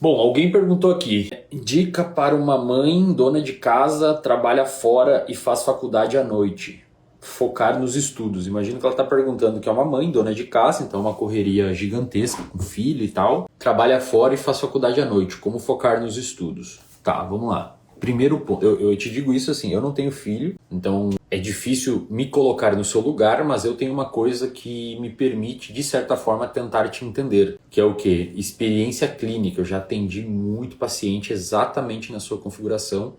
Bom, alguém perguntou aqui, dica para uma mãe dona de casa, trabalha fora e faz faculdade à noite. Focar nos estudos. Imagino que ela está perguntando que é uma mãe dona de casa, então é uma correria gigantesca com filho e tal. Trabalha fora e faz faculdade à noite. Como focar nos estudos? Tá, vamos lá. Primeiro ponto, eu te digo isso assim, eu não tenho filho, então é difícil me colocar no seu lugar, mas eu tenho uma coisa que me permite, de certa forma, tentar te entender, que é o quê? Experiência clínica. Eu já atendi muito paciente exatamente na sua configuração,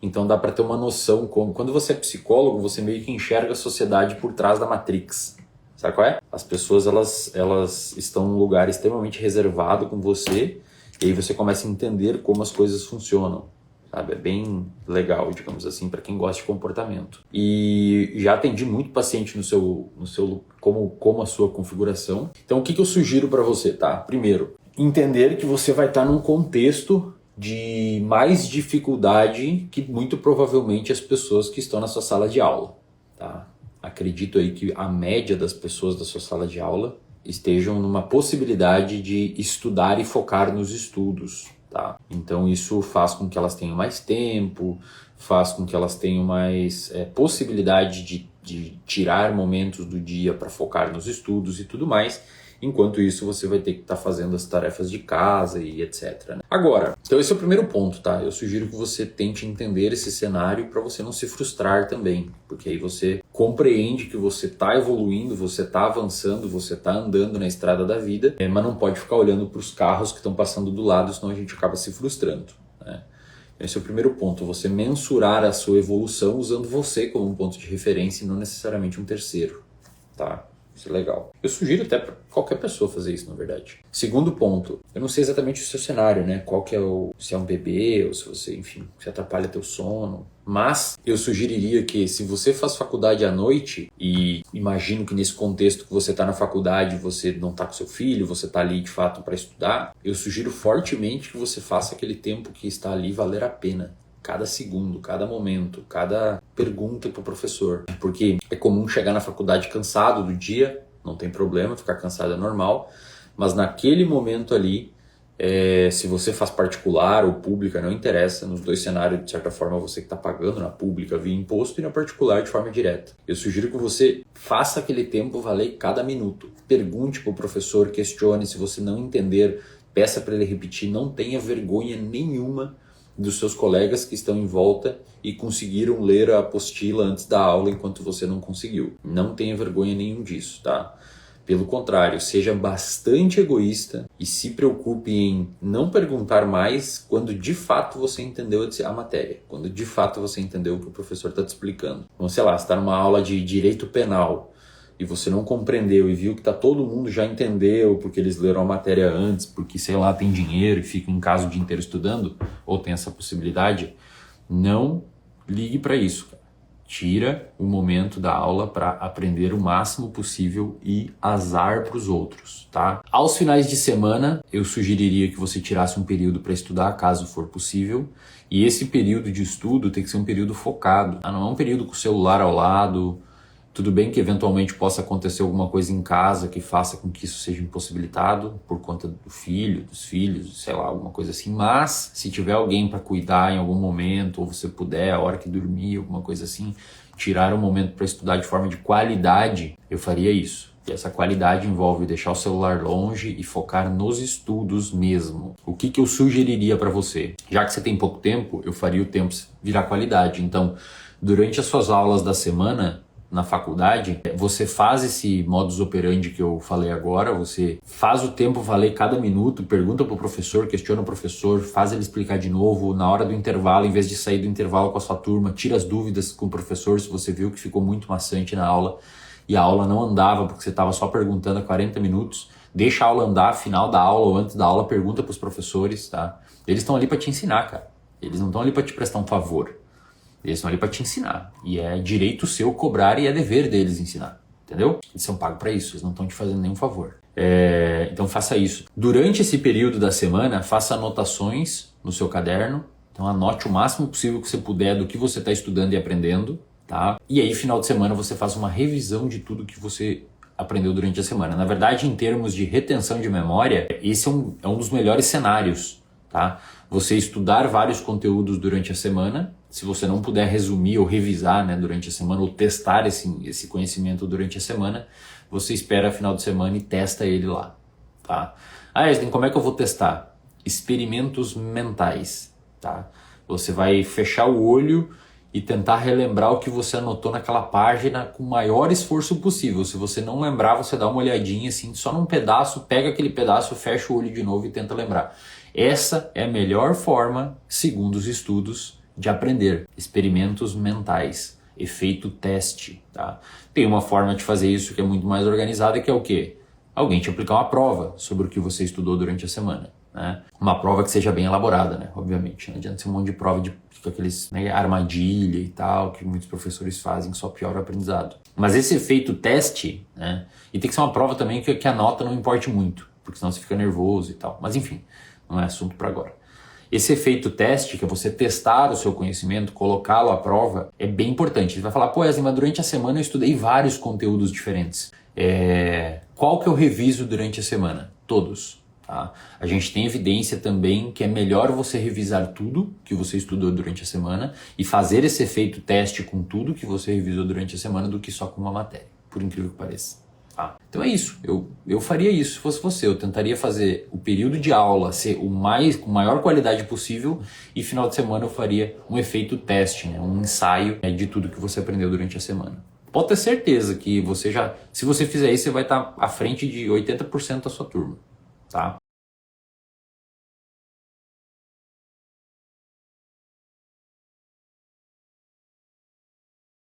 então dá para ter uma noção como, quando você é psicólogo, você meio que enxerga a sociedade por trás da Matrix. Sabe qual é? As pessoas, elas estão num lugar extremamente reservado com você, e aí você começa a entender como as coisas funcionam. Sabe? É bem legal, digamos assim, para quem gosta de comportamento. E já atendi muito paciente no seu como a sua configuração. Então, o que eu sugiro para você, tá? Primeiro, entender que você vai estar num contexto de mais dificuldade que muito provavelmente as pessoas que estão na sua sala de aula, tá? Acredito aí que a média das pessoas da sua sala de aula estejam numa possibilidade de estudar e focar nos estudos. Tá? Então isso faz com que elas tenham mais tempo, faz com que elas tenham mais possibilidade de tirar momentos do dia para focar nos estudos e tudo mais. Enquanto isso, você vai ter que estar fazendo as tarefas de casa e etc. Né? Agora, então esse é o primeiro ponto, tá? Eu sugiro que você tente entender esse cenário para você não se frustrar também, porque aí você compreende que você está evoluindo, você está avançando, você está andando na estrada da vida, mas não pode ficar olhando para os carros que estão passando do lado, senão a gente acaba se frustrando, né? Esse é o primeiro ponto, você mensurar a sua evolução usando você como um ponto de referência e não necessariamente um terceiro, tá? Isso é legal. Eu sugiro até para qualquer pessoa fazer isso, na verdade. Segundo ponto, eu não sei exatamente o seu cenário, né? Qual que é se é um bebê ou se você, enfim, se atrapalha teu sono. Mas eu sugeriria que se você faz faculdade à noite, e imagino que nesse contexto que você está na faculdade, você não está com seu filho, você está ali de fato para estudar, eu sugiro fortemente que você faça aquele tempo que está ali valer a pena. Cada segundo, cada momento, cada pergunta para o professor. Porque é comum chegar na faculdade cansado do dia, não tem problema, ficar cansado é normal, mas naquele momento ali, se você faz particular ou pública, não interessa, nos dois cenários, de certa forma, você que está pagando na pública via imposto e na particular de forma direta. Eu sugiro que você faça aquele tempo valer cada minuto. Pergunte para o professor, questione, se você não entender, peça para ele repetir, não tenha vergonha nenhuma dos seus colegas que estão em volta e conseguiram ler a apostila antes da aula enquanto você não conseguiu. Não tenha vergonha nenhum disso, tá? Pelo contrário, seja bastante egoísta e se preocupe em não perguntar mais quando de fato você entendeu a matéria, quando de fato você entendeu o que o professor está te explicando. Então, sei lá, você está numa aula de direito penal e você não compreendeu e viu que todo mundo já entendeu porque eles leram a matéria antes, porque, sei lá, tem dinheiro e fica em casa o dia inteiro estudando, ou tem essa possibilidade, não ligue para isso, cara. Tira o momento da aula para aprender o máximo possível e azar para os outros, tá? Aos finais de semana, eu sugeriria que você tirasse um período para estudar, caso for possível, e esse período de estudo tem que ser um período focado. Não é um período com o celular ao lado. Tudo bem que eventualmente possa acontecer alguma coisa em casa que faça com que isso seja impossibilitado por conta do filho, dos filhos, sei lá, alguma coisa assim. Mas se tiver alguém para cuidar em algum momento, ou você puder, a hora que dormir, alguma coisa assim, tirar um momento para estudar de forma de qualidade, eu faria isso. E essa qualidade envolve deixar o celular longe e focar nos estudos mesmo. O que eu sugeriria para você? Já que você tem pouco tempo, eu faria o tempo virar qualidade. Então, durante as suas aulas da semana, na faculdade, você faz esse modus operandi que eu falei agora, você faz o tempo valer cada minuto, pergunta pro professor, questiona o professor, faz ele explicar de novo, na hora do intervalo, em vez de sair do intervalo com a sua turma, tira as dúvidas com o professor se você viu que ficou muito maçante na aula e a aula não andava porque você estava só perguntando há 40 minutos, deixa a aula andar, final da aula ou antes da aula, pergunta pros professores, tá? Eles estão ali para te ensinar, cara. Eles não estão ali para te prestar um favor. Eles estão ali para te ensinar. E é direito seu cobrar e é dever deles ensinar. Entendeu? Eles são pagos para isso. Eles não estão te fazendo nenhum favor. Então faça isso. Durante esse período da semana, faça anotações no seu caderno. Então anote o máximo possível que você puder do que você está estudando e aprendendo. Tá? E aí, final de semana, você faz uma revisão de tudo que você aprendeu durante a semana. Na verdade, em termos de retenção de memória, esse é um dos melhores cenários. tá? Você estudar vários conteúdos durante a semana. Se você não puder resumir ou revisar, né, durante a semana, ou testar esse conhecimento durante a semana, você espera final de semana e testa ele lá, tá? Esden, como é que eu vou testar? Experimentos mentais, tá? Você vai fechar o olho e tentar relembrar o que você anotou naquela página com o maior esforço possível. Se você não lembrar, você dá uma olhadinha assim, só num pedaço, pega aquele pedaço, fecha o olho de novo e tenta lembrar. Essa é a melhor forma, segundo os estudos, de aprender. Experimentos mentais, efeito teste, tá? Tem uma forma de fazer isso que é muito mais organizada, que é o quê? Alguém te aplicar uma prova sobre o que você estudou durante a semana, né? Uma prova que seja bem elaborada, né? Obviamente, não adianta ser um monte de prova de aqueles, né, armadilha e tal, que muitos professores fazem, que só piora o aprendizado. Mas esse efeito teste, né? E tem que ser uma prova também que a nota não importe muito, porque senão você fica nervoso e tal. Mas enfim, não é assunto para agora. Esse efeito teste, que é você testar o seu conhecimento, colocá-lo à prova, é bem importante. Você vai falar, pô, Wesley, mas durante a semana eu estudei vários conteúdos diferentes. Qual que eu reviso durante a semana? Todos. Tá? A gente tem evidência também que é melhor você revisar tudo que você estudou durante a semana e fazer esse efeito teste com tudo que você revisou durante a semana do que só com uma matéria, por incrível que pareça. Então é isso, eu faria isso se fosse você. Eu tentaria fazer o período de aula ser com maior qualidade possível e final de semana eu faria um efeito teste, né? Um ensaio, né, de tudo que você aprendeu durante a semana. Pode ter certeza que se você fizer isso, você vai estar à frente de 80% da sua turma, tá?